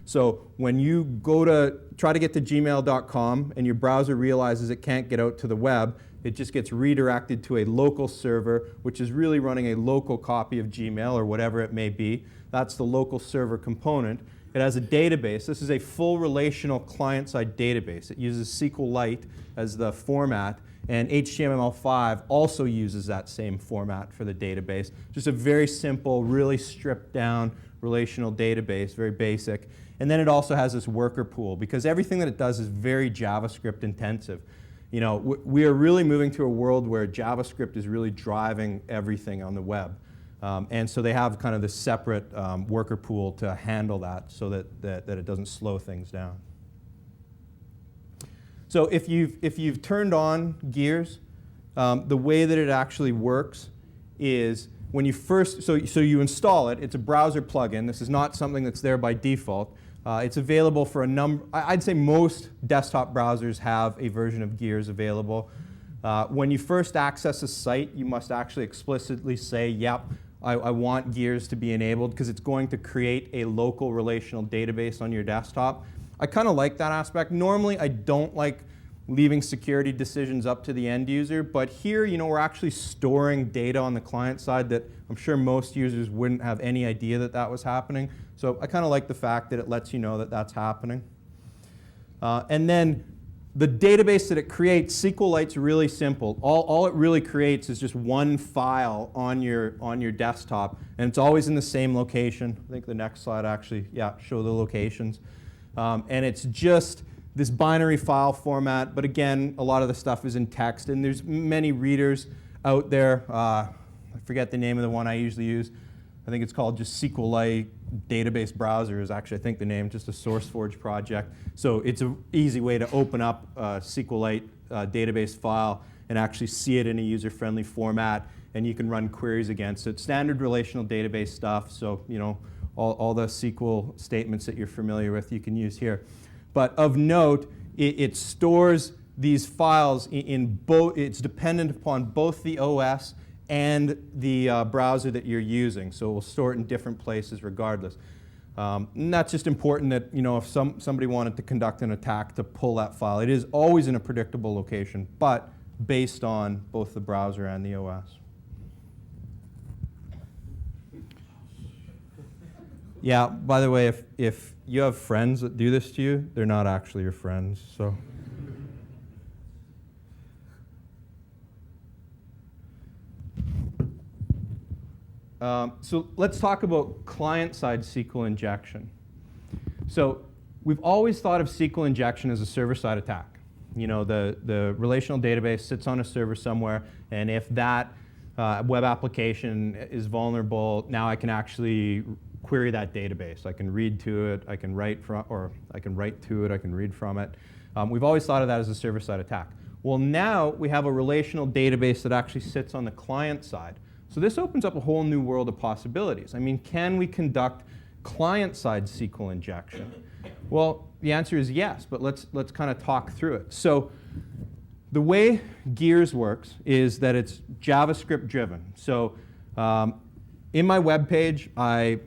So when you go to try to get to gmail.com and your browser realizes it can't get out to the web, it just gets redirected to a local server, which is really running a local copy of Gmail or whatever it may be. That's the local server component. It has a database. This is a full relational client-side database. It uses SQLite as the format, and HTML5 also uses that same format for the database. Just a very simple, really stripped down relational database, very basic. And then it also has this worker pool, because everything that it does is very JavaScript intensive. You know, we are really moving to a world where JavaScript is really driving everything on the web. And so they have kind of this separate worker pool to handle that so that it doesn't slow things down. So if you've turned on Gears, the way that it actually works is when you first, so you install it, it's a browser plugin. This is not something that's there by default. It's available for a number, I'd say most desktop browsers have a version of Gears available. When you first access a site, you must actually explicitly say, yep, I want Gears to be enabled, because it's going to create a local relational database on your desktop. I kind of like that aspect. Normally, I don't like leaving security decisions up to the end user, but here, you know, we're actually storing data on the client side that I'm sure most users wouldn't have any idea that that was happening. So I kind of like the fact that it lets you know that that's happening. And then the database that it creates, SQLite's really simple. All it really creates is just one file on your desktop, and it's always in the same location. I think the next slide actually, yeah, show the locations. And it's just this binary file format, but again, a lot of the stuff is in text, and there's many readers out there. I forget the name of the one I usually use. I think it's called just SQLite Database Browser is actually, I think, the name, just a SourceForge project. So it's an easy way to open up a SQLite database file and actually see it in a user-friendly format, and you can run queries against it. Standard relational database stuff, so you know all the SQL statements that you're familiar with you can use here. But of note, it stores these files in both, it's dependent upon both the OS and the browser that you're using. So it will store it in different places regardless. And that's just important that, you know, if somebody wanted to conduct an attack to pull that file, it is always in a predictable location, but based on both the browser and the OS. Yeah, by the way, if you have friends that do this to you, they're not actually your friends, so. So let's talk about client-side SQL injection. So we've always thought of SQL injection as a server-side attack. You know, the relational database sits on a server somewhere, and if that web application is vulnerable, now I can actually query that database. I can read to it, I can write from, or I can write to it, I can read from it. We've always thought of that as a server-side attack. Well, now we have a relational database that actually sits on the client side. So this opens up a whole new world of possibilities. I mean, can we conduct client-side SQL injection? Well, the answer is yes, but let's kind of talk through it. So the way Gears works is that it's JavaScript driven. So in my web page, I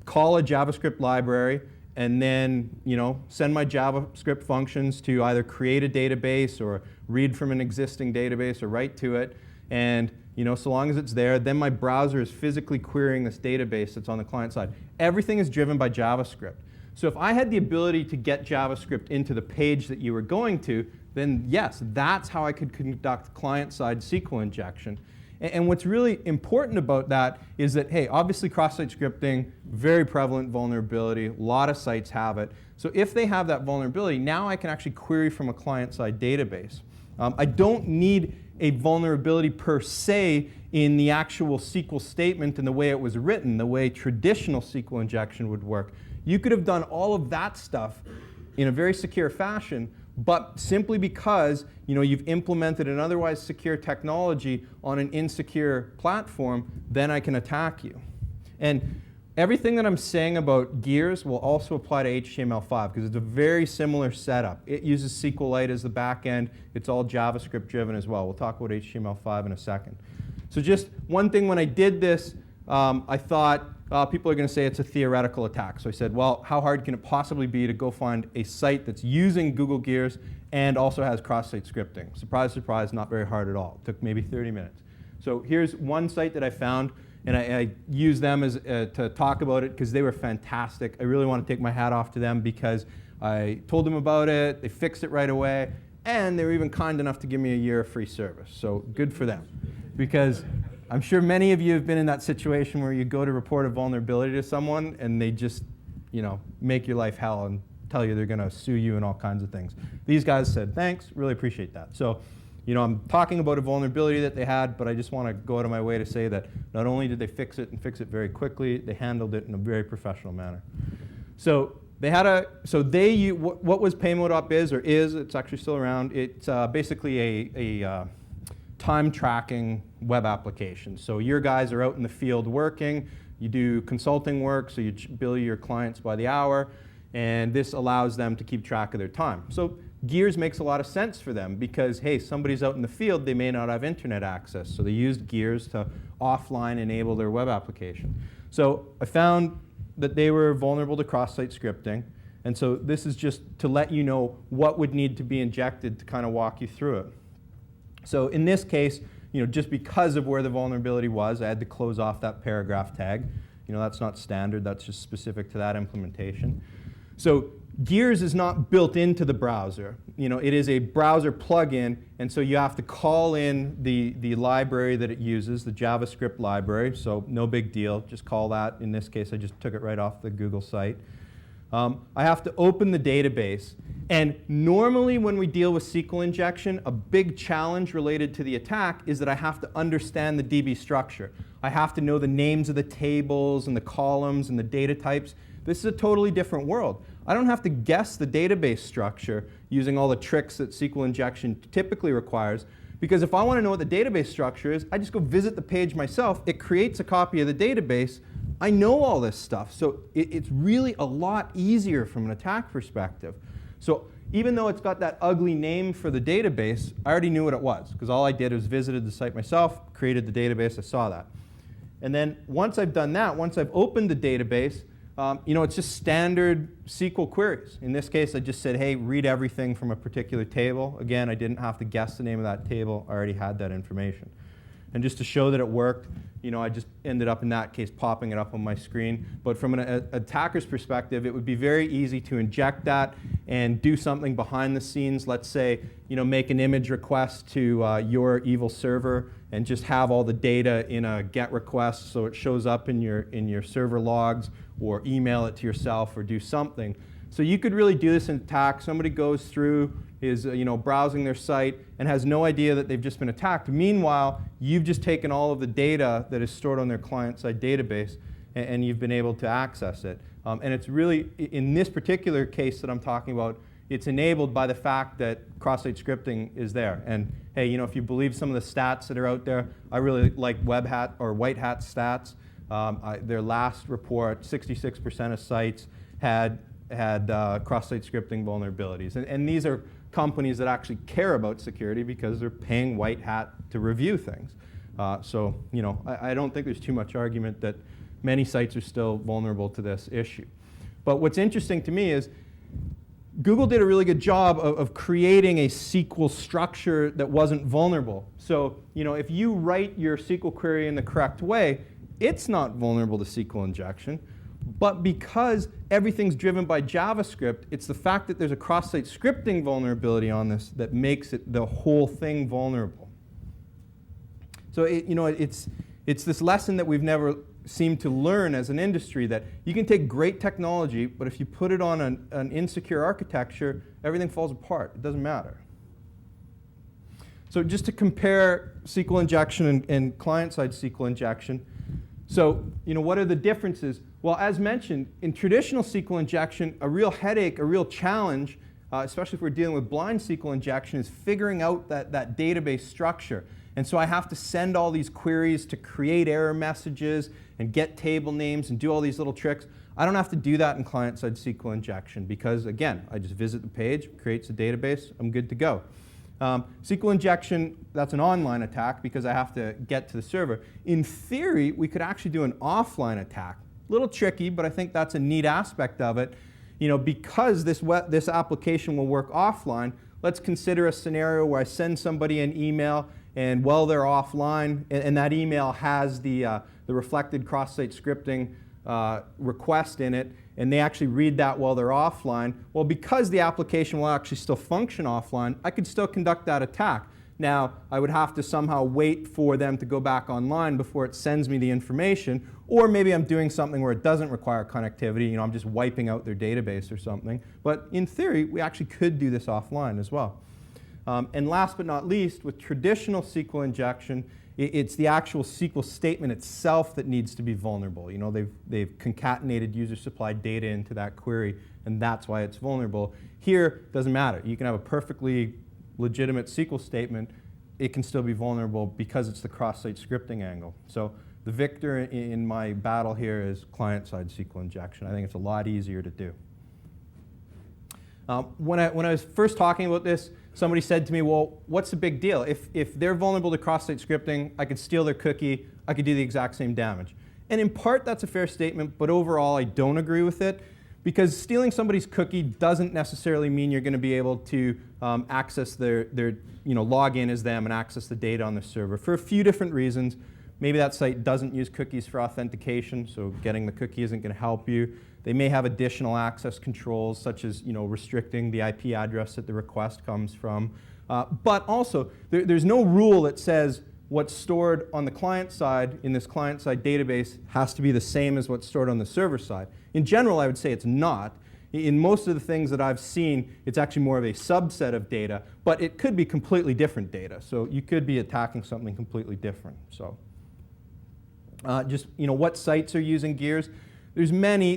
call a JavaScript library and then, you know, send my JavaScript functions to either create a database or read from an existing database or write to it. And you know, so long as it's there, then my browser is physically querying this database that's on the client side. Everything is driven by JavaScript. So if I had the ability to get JavaScript into the page that you were going to, then yes, that's how I could conduct client-side SQL injection. And what's really important about that is that, hey, obviously cross-site scripting, very prevalent vulnerability. A lot of sites have it. So if they have that vulnerability, now I can actually query from a client-side database. I don't need a vulnerability per se in the actual SQL statement and the way it was written, the way traditional SQL injection would work. You could have done all of that stuff in a very secure fashion, but simply because, you know, you've implemented an otherwise secure technology on an insecure platform, then I can attack you. And everything that I'm saying about Gears will also apply to HTML5 because it's a very similar setup. It uses SQLite as the back end. It's all JavaScript driven as well. We'll talk about HTML5 in a second. So just one thing, when I did this, I thought, people are going to say it's a theoretical attack. So I said, well, how hard can it possibly be to go find a site that's using Google Gears and also has cross-site scripting? Surprise, surprise, not very hard at all. It took maybe 30 minutes. So here's one site that I found, and I used them as, to talk about it because they were fantastic. I really want to take my hat off to them because I told them about it, they fixed it right away, and they were even kind enough to give me a year of free service. So good for them. Because I'm sure many of you have been in that situation where you go to report a vulnerability to someone and they just, make your life hell and tell you they're going to sue you and all kinds of things. These guys said, thanks, really appreciate that. So, I'm talking about a vulnerability that they had, but I just want to go out of my way to say that not only did they fix it and fix it very quickly, they handled it in a very professional manner. So they had what was Paymo.biz, or is, it's actually still around, it's basically a time tracking web application. So your guys are out in the field working, you do consulting work, so you bill your clients by the hour, and this allows them to keep track of their time. So Gears makes a lot of sense for them because, hey, somebody's out in the field, they may not have internet access, so they used Gears to offline enable their web application. So I found that they were vulnerable to cross-site scripting, and so this is just to let you know what would need to be injected to kind of walk you through it. So in this case, just because of where the vulnerability was, I had to close off that paragraph tag. That's not standard, that's just specific to that implementation. So Gears is not built into the browser. It is a browser plugin, and so you have to call in the library that it uses, the JavaScript library, so no big deal, just call that. In this case, I just took it right off the Google site. I have to open the database, and normally when we deal with SQL injection, a big challenge related to the attack is that I have to understand the DB structure. I have to know the names of the tables and the columns and the data types. This is a totally different world. I don't have to guess the database structure using all the tricks that SQL injection typically requires, because if I want to know what the database structure is, I just go visit the page myself. It creates a copy of the database. I know all this stuff. So it's really a lot easier from an attack perspective. So even though it's got that ugly name for the database, I already knew what it was, because all I did was visited the site myself, created the database, I saw that. And then once I've done that, once I've opened the database, it's just standard SQL queries. In this case, I just said, hey, read everything from a particular table. Again, I didn't have to guess the name of that table. I already had that information. And just to show that it worked, I just ended up in that case popping it up on my screen. But from an attacker's perspective, it would be very easy to inject that and do something behind the scenes. Let's say, make an image request to your evil server and just have all the data in a GET request so it shows up in your server logs, or email it to yourself, or do something. So you could really do this in attack. Somebody goes through, is browsing their site, and has no idea that they've just been attacked. Meanwhile, you've just taken all of the data that is stored on their client-side database, and you've been able to access it. And it's really, in this particular case that I'm talking about, it's enabled by the fact that cross-site scripting is there. And hey, if you believe some of the stats that are out there, I really like White Hat stats. Their last report, 66% of sites had cross-site scripting vulnerabilities. And these are companies that actually care about security because they're paying White Hat to review things. So I don't think there's too much argument that many sites are still vulnerable to this issue. But what's interesting to me is Google did a really good job of creating a SQL structure that wasn't vulnerable. So if you write your SQL query in the correct way, it's not vulnerable to SQL injection. But because everything's driven by JavaScript, it's the fact that there's a cross-site scripting vulnerability on this that makes it the whole thing vulnerable. So it's this lesson that we've never seemed to learn as an industry, that you can take great technology, but if you put it on an insecure architecture, everything falls apart. It doesn't matter. So just to compare SQL injection and client-side SQL injection, so what are the differences? Well, as mentioned, in traditional SQL injection, a real headache, a real challenge, especially if we're dealing with blind SQL injection, is figuring out that database structure. And so I have to send all these queries to create error messages and get table names and do all these little tricks. I don't have to do that in client-side SQL injection because, again, I just visit the page, creates a database, I'm good to go. SQL injection, that's an online attack because I have to get to the server. In theory, we could actually do an offline attack. little tricky, but I think that's a neat aspect of it. You know, because this application will work offline, let's consider a scenario where I send somebody an email, and while they're offline, and that email has the reflected cross-site scripting request in it, and they actually read that while they're offline. Well, because the application will actually still function offline, I could still conduct that attack. Now, I would have to somehow wait for them to go back online before it sends me the information, or maybe I'm doing something where it doesn't require connectivity, you know, I'm just wiping out their database or something. But in theory, we actually could do this offline as well. And last but not least, with traditional SQL injection, it's the actual SQL statement itself that needs to be vulnerable. You know, they've concatenated user-supplied data into that query, and that's why it's vulnerable. Here, it doesn't matter. You can have a perfectly legitimate SQL statement. It can still be vulnerable because it's the cross-site scripting angle. So the victor in my battle here is client-side SQL injection. I think it's a lot easier to do. When I was first talking about this, somebody said to me, well, what's the big deal? If they're vulnerable to cross-site scripting, I could steal their cookie, I could do the exact same damage. And in part, that's a fair statement, but overall, I don't agree with it, because stealing somebody's cookie doesn't necessarily mean you're going to be able to access their log in as them and access the data on the server for a few different reasons. Maybe that site doesn't use cookies for authentication, so getting the cookie isn't going to help you. They may have additional access controls, such as restricting the IP address that the request comes from. But also, there's no rule that says what's stored on the client side in this client-side database has to be the same as what's stored on the server side. In general, I would say it's not. In most of the things that I've seen, it's actually more of a subset of data, but it could be completely different data. So you could be attacking something completely different. So what sites are using Gears? There's many.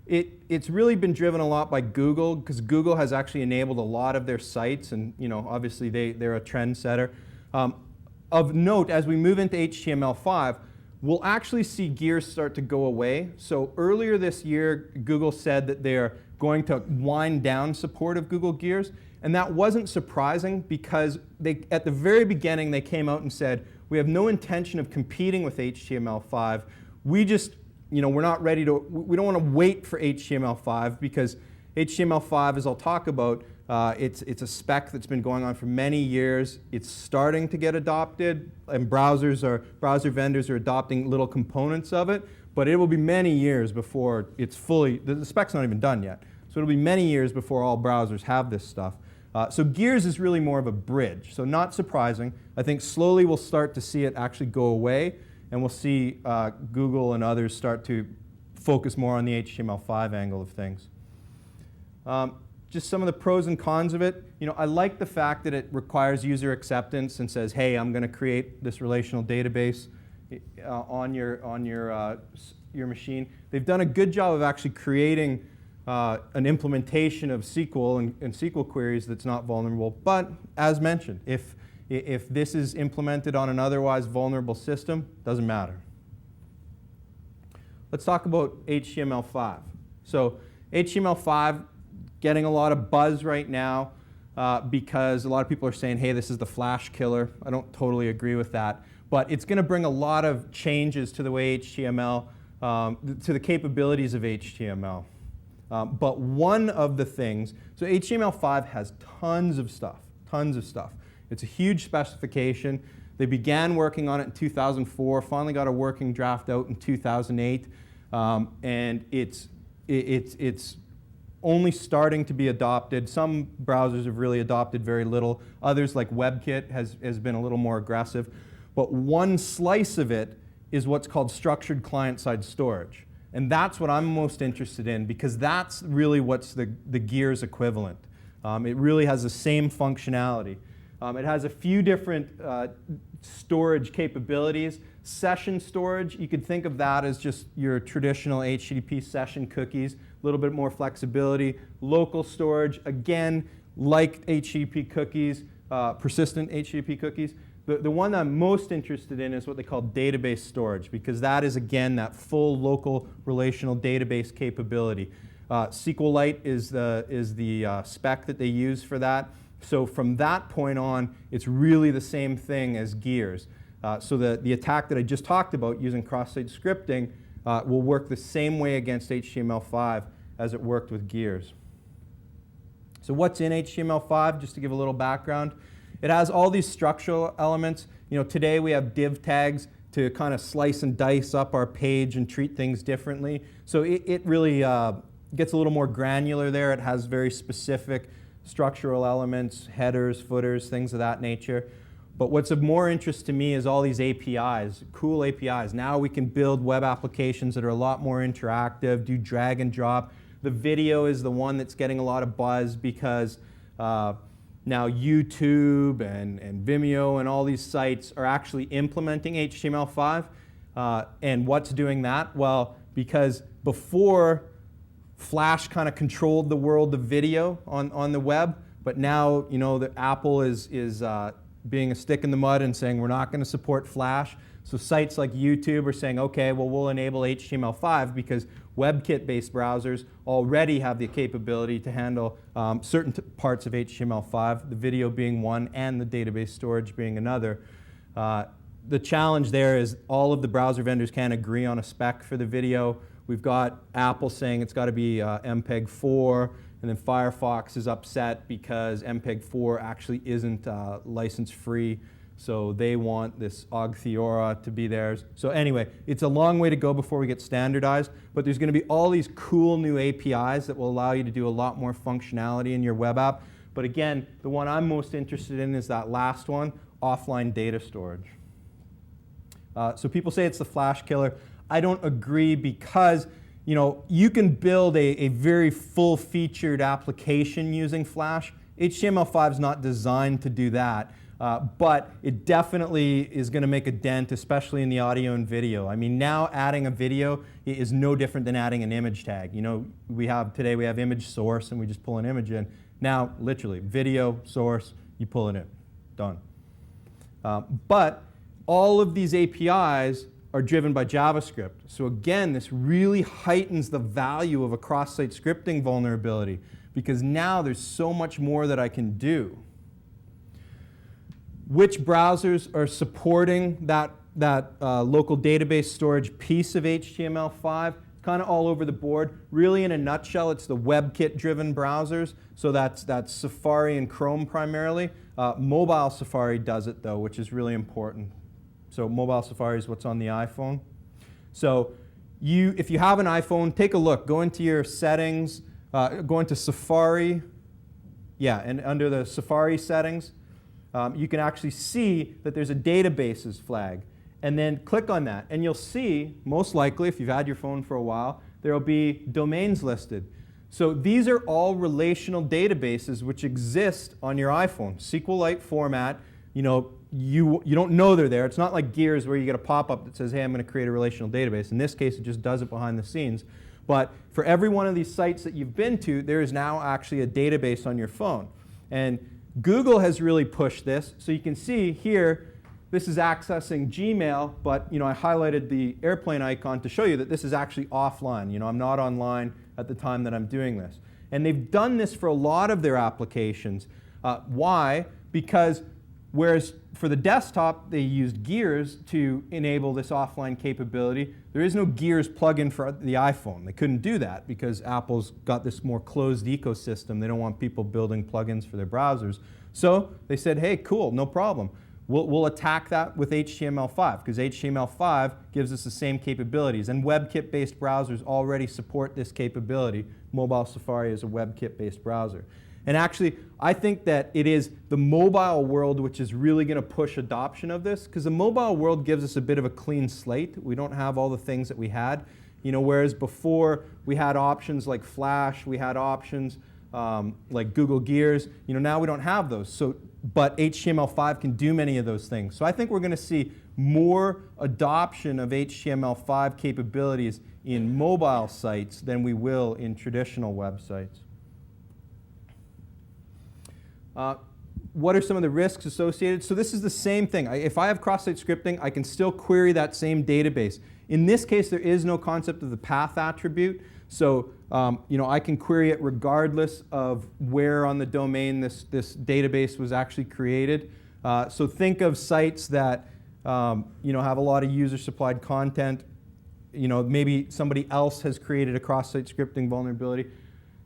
It's really been driven a lot by Google, because Google has actually enabled a lot of their sites, and obviously they're a trendsetter. Of note, as we move into HTML5, we'll actually see Gears start to go away. So earlier this year, Google said that they're going to wind down support of Google Gears, and that wasn't surprising, because at the very beginning they came out and said, we have no intention of competing with HTML5. We just we're not ready to, we don't want to wait for HTML5, because HTML5, as I'll talk about, it's a spec that's been going on for many years. It's starting to get adopted, and browser vendors are adopting little components of it, but it will be many years before it's fully, the spec's not even done yet. So it'll be many years before all browsers have this stuff. So Gears is really more of a bridge. So not surprising. I think slowly we'll start to see it actually go away, and we'll see Google and others start to focus more on the HTML5 angle of things. Just some of the pros and cons of it. I like the fact that it requires user acceptance and says, hey, I'm going to create this relational database on your machine. They've done a good job of actually creating an implementation of SQL and SQL queries that's not vulnerable. But as mentioned, if this is implemented on an otherwise vulnerable system, doesn't matter. Let's talk about HTML5. So HTML5 getting a lot of buzz right now because a lot of people are saying, hey, this is the Flash killer. I don't totally agree with that. But it's going to bring a lot of changes to the way HTML, to the capabilities of HTML. But one of the things, so HTML5 has tons of stuff. It's a huge specification. They began working on it in 2004, finally got a working draft out in 2008, and it's only starting to be adopted. Some browsers have really adopted very little. Others, like WebKit, has been a little more aggressive. But one slice of it is what's called structured client-side storage. And that's what I'm most interested in, because that's really what's the Gears equivalent. It really has the same functionality. It has a few different storage capabilities. Session storage, you could think of that as just your traditional HTTP session cookies, a little bit more flexibility. Local storage, again, like HTTP cookies, persistent HTTP cookies. The one that I'm most interested in is what they call database storage, because that is, again, that full local relational database capability. SQLite is the spec that they use for that. So from that point on, it's really the same thing as Gears. So the attack that I just talked about using cross-site scripting, will work the same way against HTML5 as it worked with gears. So what's in HTML5, just to give a little background? It has all these structural elements. Today we have div tags to kind of slice and dice up our page and treat things differently. So it really gets a little more granular there. It has very specific structural elements, headers, footers, things of that nature. But what's of more interest to me is all these APIs, cool APIs. Now we can build web applications that are a lot more interactive, do drag and drop. The video is the one that's getting a lot of buzz because now YouTube and Vimeo and all these sites are actually implementing HTML5. And what's doing that? Well, because before Flash kind of controlled the world of video on the web, but now that Apple is being a stick in the mud and saying we're not going to support Flash. So sites like YouTube are saying, okay, well, we'll enable HTML5 because WebKit-based browsers already have the capability to handle certain parts of HTML5, the video being one and the database storage being another. The challenge there is all of the browser vendors can't agree on a spec for the video. We've got Apple saying it's got to be MPEG-4, and then Firefox is upset because MPEG-4 actually isn't license-free, so they want this Ogtheora to be theirs. So anyway, it's a long way to go before we get standardized, but there's going to be all these cool new APIs that will allow you to do a lot more functionality in your web app. But again, the one I'm most interested in is that last one, offline data storage. So people say it's the Flash killer. I don't agree because you can build a very full-featured application using Flash. HTML5 is not designed to do that, but it definitely is going to make a dent, especially in the audio and video. I mean, now adding a video is no different than adding an image tag. Today we have image source, and we just pull an image in. Now, literally, video source, you pull it in, done. But all of these APIs are driven by JavaScript. So again, this really heightens the value of a cross-site scripting vulnerability because now there's so much more that I can do. Which browsers are supporting that local database storage piece of HTML5? Kind of all over the board. Really, in a nutshell, it's the WebKit-driven browsers. So that's Safari and Chrome primarily. Mobile Safari does it, though, which is really important. So mobile Safari is what's on the iPhone. So if you have an iPhone, take a look. Go into your settings, go into Safari. Yeah, and under the Safari settings, you can actually see that there's a databases flag. And then click on that. And you'll see, most likely, if you've had your phone for a while, there will be domains listed. So these are all relational databases which exist on your iPhone. SQLite format, you don't know they're there. It's not like Gears where you get a pop-up that says, hey, I'm going to create a relational database. In this case, it just does it behind the scenes. But for every one of these sites that you've been to, there is now actually a database on your phone. And Google has really pushed this. So you can see here, this is accessing Gmail, but I highlighted the airplane icon to show you that this is actually offline. I'm not online at the time that I'm doing this. And they've done this for a lot of their applications. Why? Because whereas for the desktop, they used Gears to enable this offline capability. There is no Gears plugin for the iPhone. They couldn't do that because Apple's got this more closed ecosystem. They don't want people building plugins for their browsers. So they said, hey, cool, no problem. We'll attack that with HTML5 because HTML5 gives us the same capabilities. And WebKit-based browsers already support this capability. Mobile Safari is a WebKit-based browser. And actually, I think that it is the mobile world which is really going to push adoption of this because the mobile world gives us a bit of a clean slate. We don't have all the things that we had. Whereas before we had options like Flash, we had options like Google Gears. Now we don't have those. But HTML5 can do many of those things. So I think we're going to see more adoption of HTML5 capabilities in mobile sites than we will in traditional websites. What are some of the risks associated? So this is the same thing. If I have cross-site scripting, I can still query that same database. In this case, there is no concept of the path attribute. So I can query it regardless of where on the domain this database was actually created. So think of sites that have a lot of user-supplied content. maybe somebody else has created a cross-site scripting vulnerability.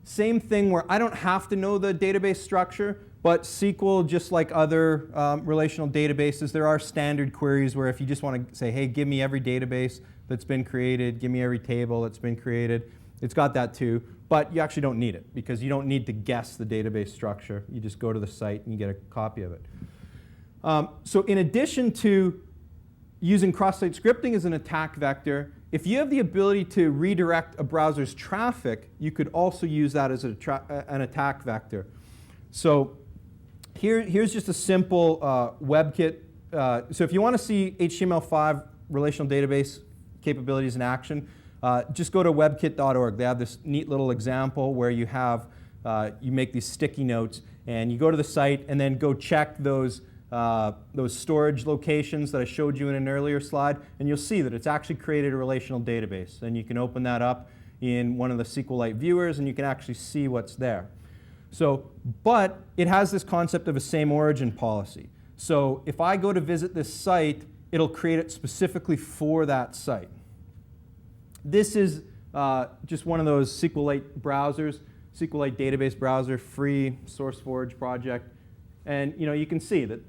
Same thing where I don't have to know the database structure, but SQL, just like other relational databases, there are standard queries where if you just want to say, hey, give me every database that's been created, give me every table that's been created, it's got that too. But you actually don't need it because you don't need to guess the database structure. You just go to the site and you get a copy of it. So in addition to using cross-site scripting as an attack vector, if you have the ability to redirect a browser's traffic, you could also use that as an attack vector. So here's just a simple WebKit. So if you want to see HTML5 relational database capabilities in action, just go to webkit.org. They have this neat little example where you have you make these sticky notes, and you go to the site and then go check those storage locations that I showed you in an earlier slide, and you'll see that it's actually created a relational database. And you can open that up in one of the SQLite viewers, and you can actually see what's there. So, but it has this concept of a same origin policy. So if I go to visit this site, it'll create it specifically for that site. This is just one of those SQLite browsers, SQLite database browser, free SourceForge project. And you can see that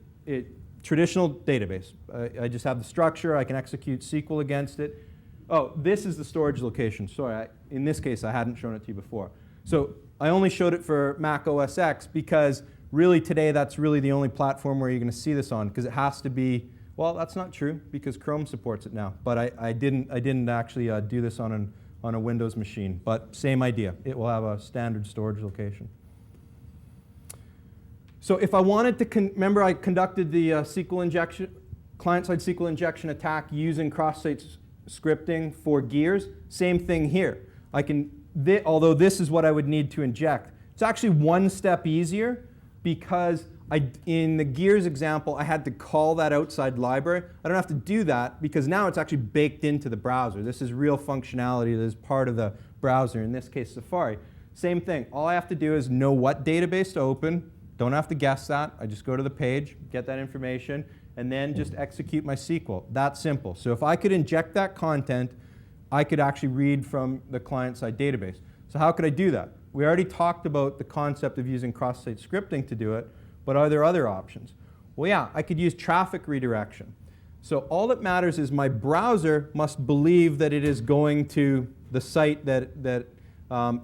traditional database. I just have the structure. I can execute SQL against it. Oh, this is the storage location. Sorry, in this case, I hadn't shown it to you before. So I only showed it for Mac OS X because really today that's really the only platform where you're going to see this on, because it has to be, well, that's not true because Chrome supports it now. But I didn't actually do this on a Windows machine. But same idea. It will have a standard storage location. So if I wanted to, remember I conducted the SQL injection, client-side SQL injection attack using cross-site scripting for gears. Same thing here. Although this is what I would need to inject. It's actually one step easier because in the gears example, I had to call that outside library. I don't have to do that because now it's actually baked into the browser. This is real functionality that is part of the browser, in this case Safari. Same thing. All I have to do is know what database to open. Don't have to guess that. I just go to the page, get that information, and then just execute my SQL. That simple. So if I could inject that content, I could actually read from the client-side database. So how could I do that? We already talked about the concept of using cross-site scripting to do it, but are there other options? Well, yeah, I could use traffic redirection. So all that matters is my browser must believe that it is going to the site that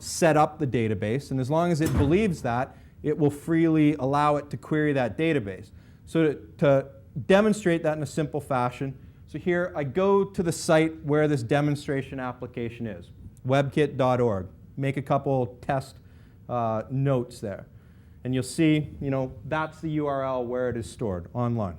set up the database, and as long as it believes that, it will freely allow it to query that database. So to demonstrate that in a simple fashion, so here I go to the site where this demonstration application is, webkit.org. Make a couple test notes there. And you'll see, that's the URL where it is stored online.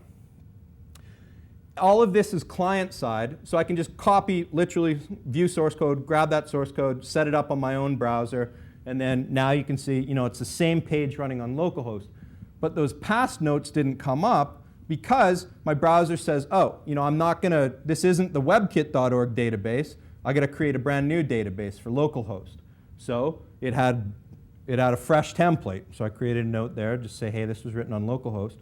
All of this is client-side, so I can just copy, literally view source code, grab that source code, set it up on my own browser, and then now you can see, it's the same page running on localhost. But those past notes didn't come up because my browser says, oh, I'm not going to, this isn't the webkit.org database. I got to create a brand new database for localhost. So it had a fresh template. So I created a note there, just say, hey, this was written on localhost.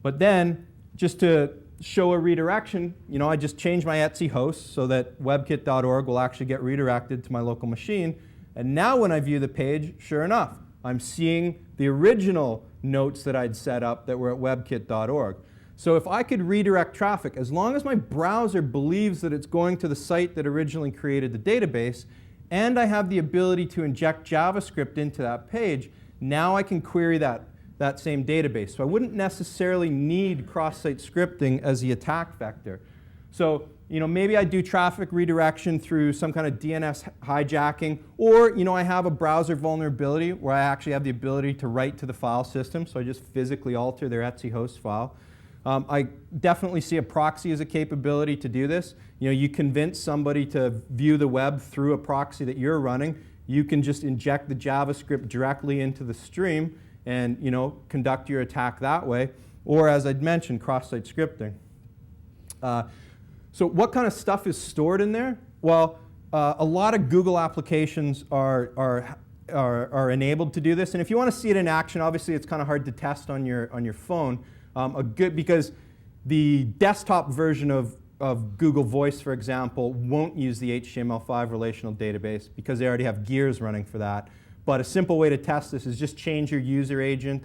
But then, just to show a redirection, I just changed my Etsy host so that webkit.org will actually get redirected to my local machine. And now when I view the page, sure enough, I'm seeing the original notes that I'd set up that were at webkit.org. So if I could redirect traffic, as long as my browser believes that it's going to the site that originally created the database, and I have the ability to inject JavaScript into that page, now I can query that same database. So I wouldn't necessarily need cross-site scripting as the attack vector. So maybe I do traffic redirection through some kind of DNS hijacking, or I have a browser vulnerability where I actually have the ability to write to the file system, so I just physically alter their Etsy host file. I definitely see a proxy as a capability to do this. You convince somebody to view the web through a proxy that you're running. You can just inject the JavaScript directly into the stream and conduct your attack that way. Or as I'd mentioned, cross-site scripting. So what kind of stuff is stored in there? Well, a lot of Google applications are enabled to do this. And if you want to see it in action, obviously it's kind of hard to test on your phone. Because the desktop version of of Google Voice, for example, won't use the HTML5 relational database because they already have gears running for that. But a simple way to test this is just change your user agent.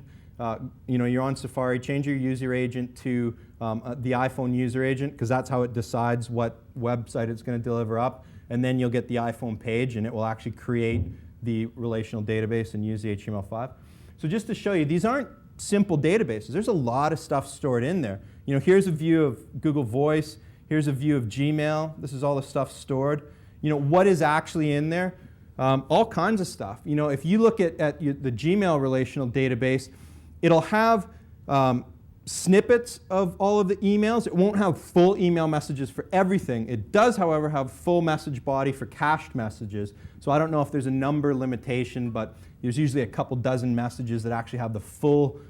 You're on Safari, change your user agent to the iPhone user agent, because that's how it decides what website it's going to deliver up. And then you'll get the iPhone page, and it will actually create the relational database and use the HTML5. So just to show you, these aren't simple databases. There's a lot of stuff stored in there. Here's a view of Google Voice. Here's a view of Gmail. This is all the stuff stored. What is actually in there? All kinds of stuff. If you look at the Gmail relational database, it'll have snippets of all of the emails. It won't have full email messages for everything. It does, however, have full message body for cached messages. So I don't know if there's a number limitation, but there's usually a couple dozen messages that actually have the full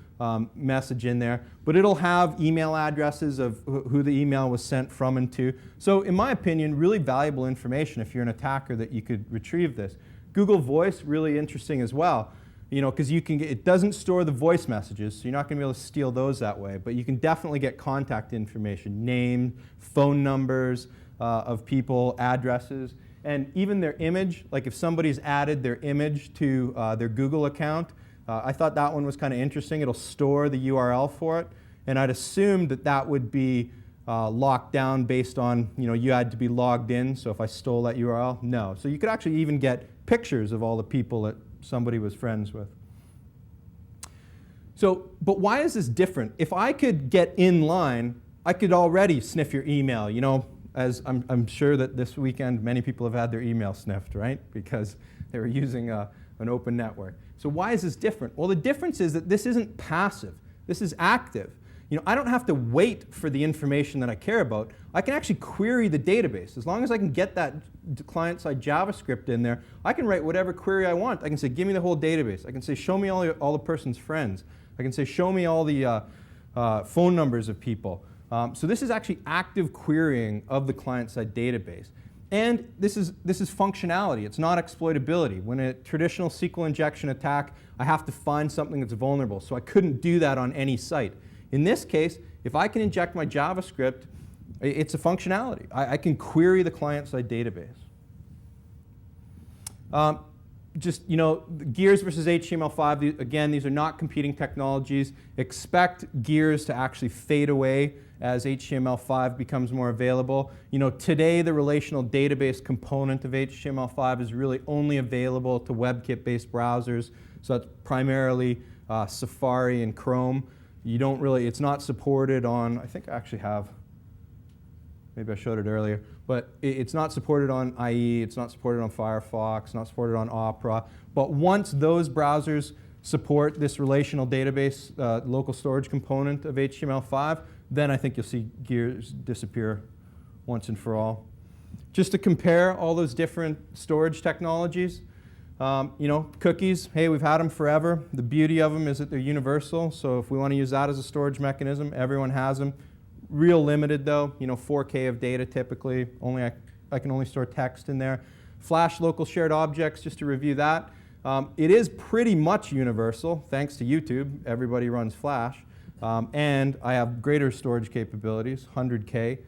message in there. But it'll have email addresses of who the email was sent from and to. So in my opinion, really valuable information if you're an attacker that you could retrieve this. Google Voice, really interesting as well. Because it doesn't store the voice messages, so you're not going to be able to steal those that way. But you can definitely get contact information, name, phone numbers of people, addresses, and even their image. Like if somebody's added their image to their Google account, I thought that one was kind of interesting. It'll store the URL for it, and I'd assume that that would be locked down based on, you had to be logged in. So if I stole that URL, no. So you could actually even get pictures of all the people that somebody was friends with. So, but why is this different? If I could get in line, I could already sniff your email. As I'm sure that this weekend many people have had their email sniffed, right? Because they were using an open network. So why is this different? Well, the difference is that this isn't passive. This is active. I don't have to wait for the information that I care about. I can actually query the database. As long as I can get that client-side JavaScript in there, I can write whatever query I want. I can say, give me the whole database. I can say, show me all the person's friends. I can say, show me all the phone numbers of people. So this is actually active querying of the client-side database. And this is functionality. It's not exploitability. When a traditional SQL injection attack, I have to find something that's vulnerable. So I couldn't do that on any site. In this case, if I can inject my JavaScript, it's a functionality. I can query the client-side database. Gears versus HTML5, again, these are not competing technologies. Expect Gears to actually fade away as HTML5 becomes more available. Today the relational database component of HTML5 is really only available to WebKit-based browsers. So that's primarily Safari and Chrome. It's not supported on, I think I actually have, maybe I showed it earlier, but it's not supported on IE, it's not supported on Firefox, not supported on Opera. But once those browsers support this relational database local storage component of HTML5, then I think you'll see Gears disappear once and for all. Just to compare all those different storage technologies, cookies, hey, we've had them forever. The beauty of them is that they're universal, so if we want to use that as a storage mechanism, everyone has them. Real limited though, 4K of data typically. I can only store text in there. Flash local shared objects, just to review that. It is pretty much universal, thanks to YouTube. Everybody runs Flash. And I have greater storage capabilities, 100K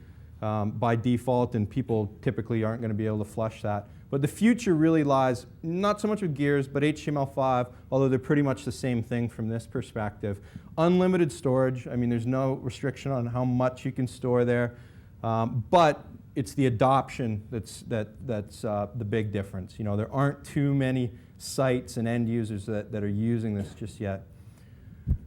by default, and people typically aren't going to be able to flush that. But the future really lies not so much with Gears, but HTML5, although they're pretty much the same thing from this perspective. Unlimited storage. I mean, there's no restriction on how much you can store there. But it's the adoption that's the big difference. There aren't too many sites and end users that are using this just yet.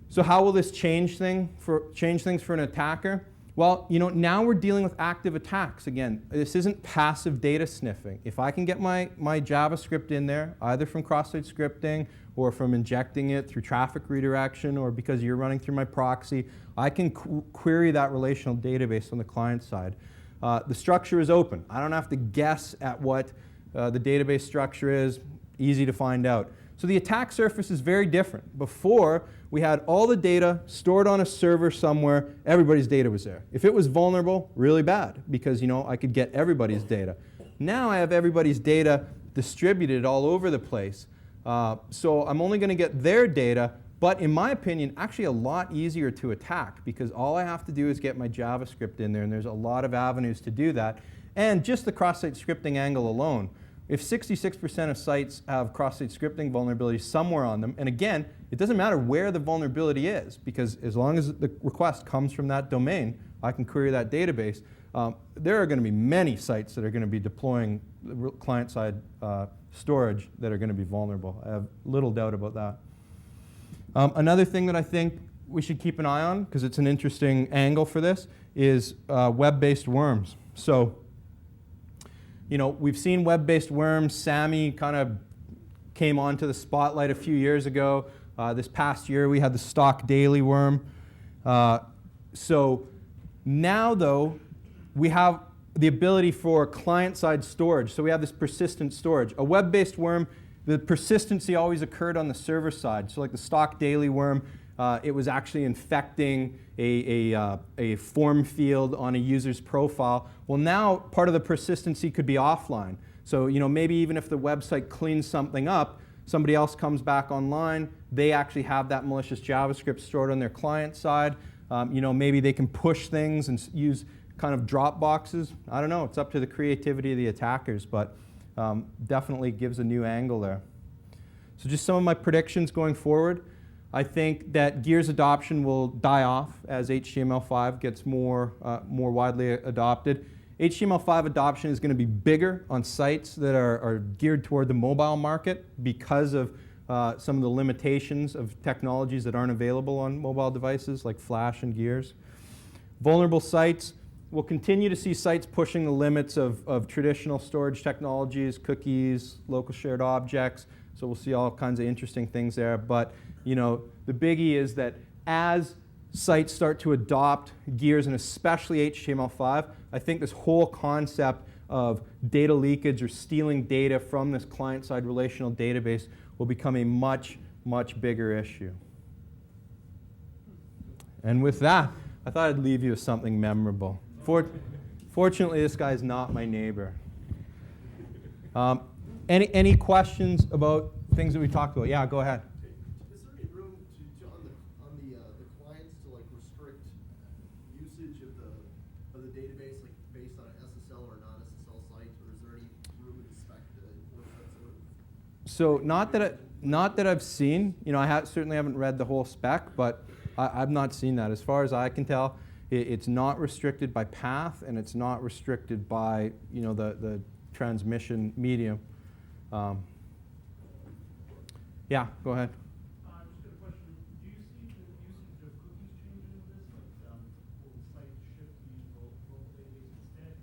So how will this change things for an attacker? Well, now we're dealing with active attacks. Again, this isn't passive data sniffing. If I can get my JavaScript in there, either from cross-site scripting or from injecting it through traffic redirection or because you're running through my proxy, I can query that relational database on the client side. The structure is open. I don't have to guess at what the database structure is. Easy to find out. So the attack surface is very different. Before, we had all the data stored on a server somewhere. Everybody's data was there. If it was vulnerable, really bad, because I could get everybody's data. Now I have everybody's data distributed all over the place. So I'm only going to get their data but in my opinion, actually a lot easier to attack because all I have to do is get my JavaScript in there, and there's a lot of avenues to do that. And just the cross-site scripting angle alone, if 66% of sites have cross-site scripting vulnerabilities somewhere on them, and again, it doesn't matter where the vulnerability is, because as long as the request comes from that domain, I can query that database. There are going to be many sites that are going to be deploying client-side storage that are going to be vulnerable. I have little doubt about that. Another thing that I think we should keep an eye on, because it's an interesting angle for this, is web-based worms. So, you know, we've seen web-based worms. SAMI kind of came onto the spotlight a few years ago. This past year, we had the stock daily worm. So now, though, we have the ability for client-side storage. So we have this persistent storage. A web-based worm, the persistency always occurred on the server side. So like the stock daily worm, it was actually infecting a form field on a user's profile. Well, now part of the persistency could be offline. So, you know, maybe even if the website cleans something up, somebody else comes back online, they actually have that malicious JavaScript stored on their client side. You know, maybe they can push things and use kind of drop boxes. I don't know, it's up to the creativity of the attackers, but definitely gives a new angle there. So just some of my predictions going forward. I think that Gears adoption will die off as HTML5 gets more widely adopted. HTML5 adoption is going to be bigger on sites that are geared toward the mobile market because of some of the limitations of technologies that aren't available on mobile devices like Flash and Gears. Vulnerable sites, we'll continue to see sites pushing the limits of traditional storage technologies, cookies, local shared objects. So we'll see all kinds of interesting things there. But you know, the biggie is that as sites start to adopt Gears and especially HTML5, I think this whole concept of data leakage or stealing data from this client-side relational database will become a much, much bigger issue. And with that, I thought I'd leave you with something memorable. Fortunately, this guy's not my neighbor. Any questions about things that we talked about? Yeah, go ahead. Is there any room on the clients to like restrict usage of the database, like based on an SSL or non-SSL site, or is there any room in the spec to enforce that sort of? So not that I've seen. You know, I certainly haven't read the whole spec, but I've not seen that. As far as I can tell, it's not restricted by path, and it's not restricted by, you know, the transmission medium. Yeah, go ahead. Just a question. Do you see the usage of cookies changing with this? Like, will the site shift to use local database instead?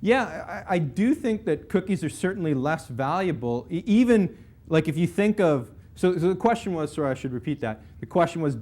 Yeah, I do think that cookies are certainly less valuable. Even like if you think of, so the question was, sorry, I should repeat that. The question was,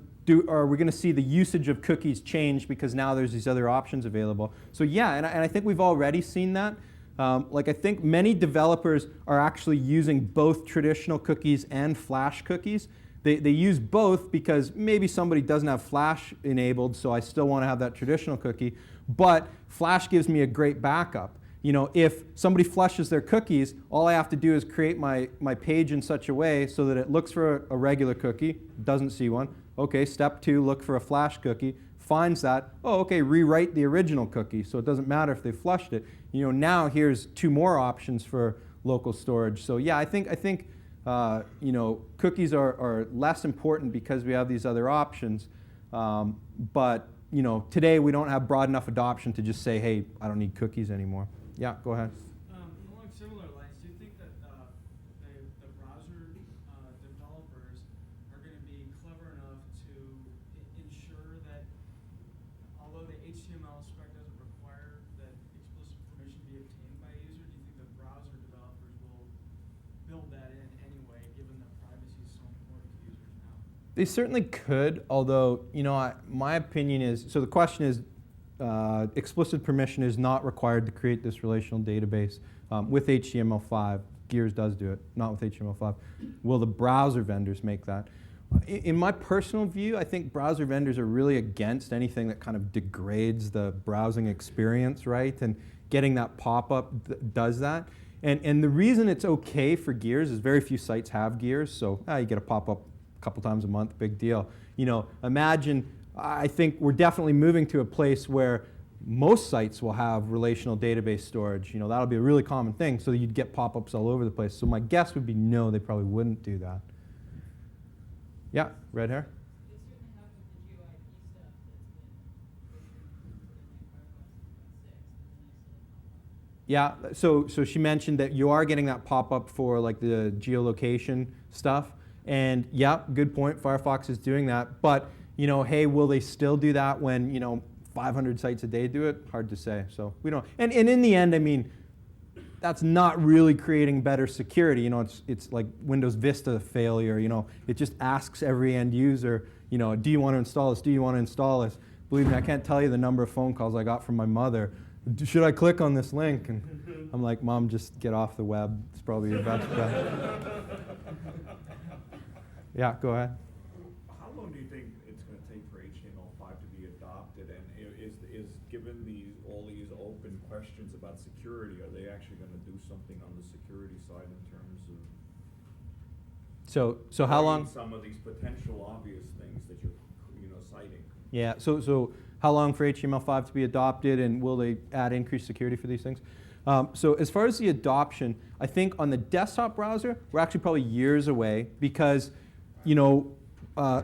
are we going to see the usage of cookies change because now there's these other options available? So yeah, and I think we've already seen that. Like I think many developers are actually using both traditional cookies and Flash cookies. They use both because maybe somebody doesn't have Flash enabled, so I still want to have that traditional cookie. But Flash gives me a great backup. You know, if somebody flushes their cookies, all I have to do is create my page in such a way so that it looks for a regular cookie, doesn't see one. Okay, step 2, look for a Flash cookie, finds that. Oh, okay, rewrite the original cookie, so it doesn't matter if they flushed it. You know, now here's 2 more options for local storage. So yeah, I think you know, cookies are less important because we have these other options. But you know, today we don't have broad enough adoption to just say, hey, I don't need cookies anymore. Yeah, go ahead. Along similar lines, do you think that the browser developers are going to be clever enough to ensure that, although the HTML spec doesn't require that explicit permission be obtained by a user, do you think the browser developers will build that in anyway, given that privacy is so important to users now? They certainly could, although, you know, my opinion is, so the question is, explicit permission is not required to create this relational database with HTML5. Gears does do it, not with HTML5. Will the browser vendors make that? In my personal view, I think browser vendors are really against anything that kind of degrades the browsing experience, right? And getting that pop-up does that. And the reason it's okay for Gears is very few sites have Gears, so you get a pop-up a couple times a month, big deal. You know, imagine, I think we're definitely moving to a place where most sites will have relational database storage. You know, that'll be a really common thing, so you'd get pop-ups all over the place. So my guess would be no, they probably wouldn't do that. Yeah, red hair? They certainly have with the GeoIP stuff that's been put in Firefox 6, and then they still pop up. Yeah, so she mentioned that you are getting that pop-up for like the geolocation stuff. And yeah, good point, Firefox is doing that. But, you know, hey, will they still do that when, you know, 500 sites a day do it? Hard to say. So we don't. And in the end, I mean, that's not really creating better security. You know, it's like Windows Vista failure. You know, it just asks every end user, you know, do you want to install this? Do you want to install this? Believe me, I can't tell you the number of phone calls I got from my mother. Should I click on this link? And I'm like, Mom, just get off the web. It's probably your best bet. Yeah, go ahead. How long do you think it's going to take for HTML5 to be adopted? And is given all these open questions about security, are they actually going to do something on the security side in terms of So how long? some of these potential obvious things that you're citing? Yeah. So how long for HTML5 to be adopted, and will they add increased security for these things? So as far as the adoption, I think on the desktop browser, we're actually probably years away because, you know,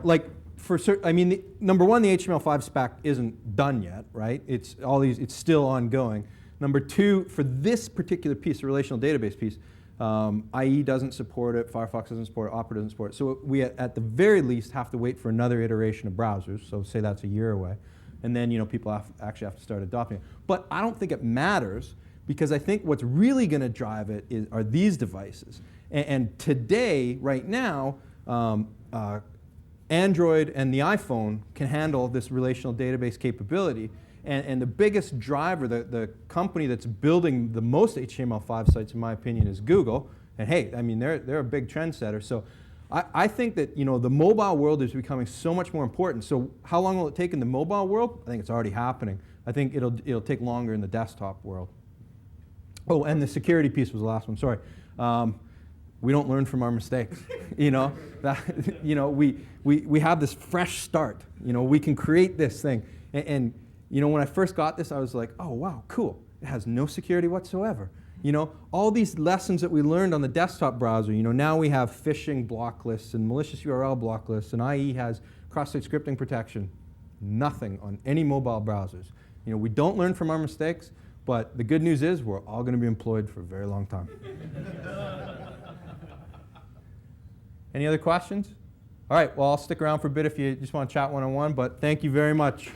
like for certain, I mean, number one, the HTML5 spec isn't done yet, right? It's still ongoing. Number two, for this particular piece, the relational database piece, IE doesn't support it, Firefox doesn't support it, Opera doesn't support it. So we, at the very least, have to wait for another iteration of browsers. So say that's a year away. And then, you know, people actually have to start adopting it. But I don't think it matters because I think what's really going to drive it are these devices. And today, right now, Android and the iPhone can handle this relational database capability. And the biggest driver, the company that's building the most HTML5 sites, in my opinion, is Google. And hey, I mean, they're a big trendsetter. So I think that, you know, the mobile world is becoming so much more important. So how long will it take in the mobile world? I think it's already happening. I think it'll take longer in the desktop world. Oh, and the security piece was the last one. Sorry. We don't learn from our mistakes. You know, we have this fresh start. You know, we can create this thing. And you know, when I first got this, I was like, oh, wow, cool. It has no security whatsoever. You know, all these lessons that we learned on the desktop browser, you know, now we have phishing block lists and malicious URL block lists, and IE has cross-site scripting protection. Nothing on any mobile browsers. You know, we don't learn from our mistakes, but the good news is we're all going to be employed for a very long time. Any other questions? All right, well, I'll stick around for a bit if you just want to chat one-on-one, but thank you very much.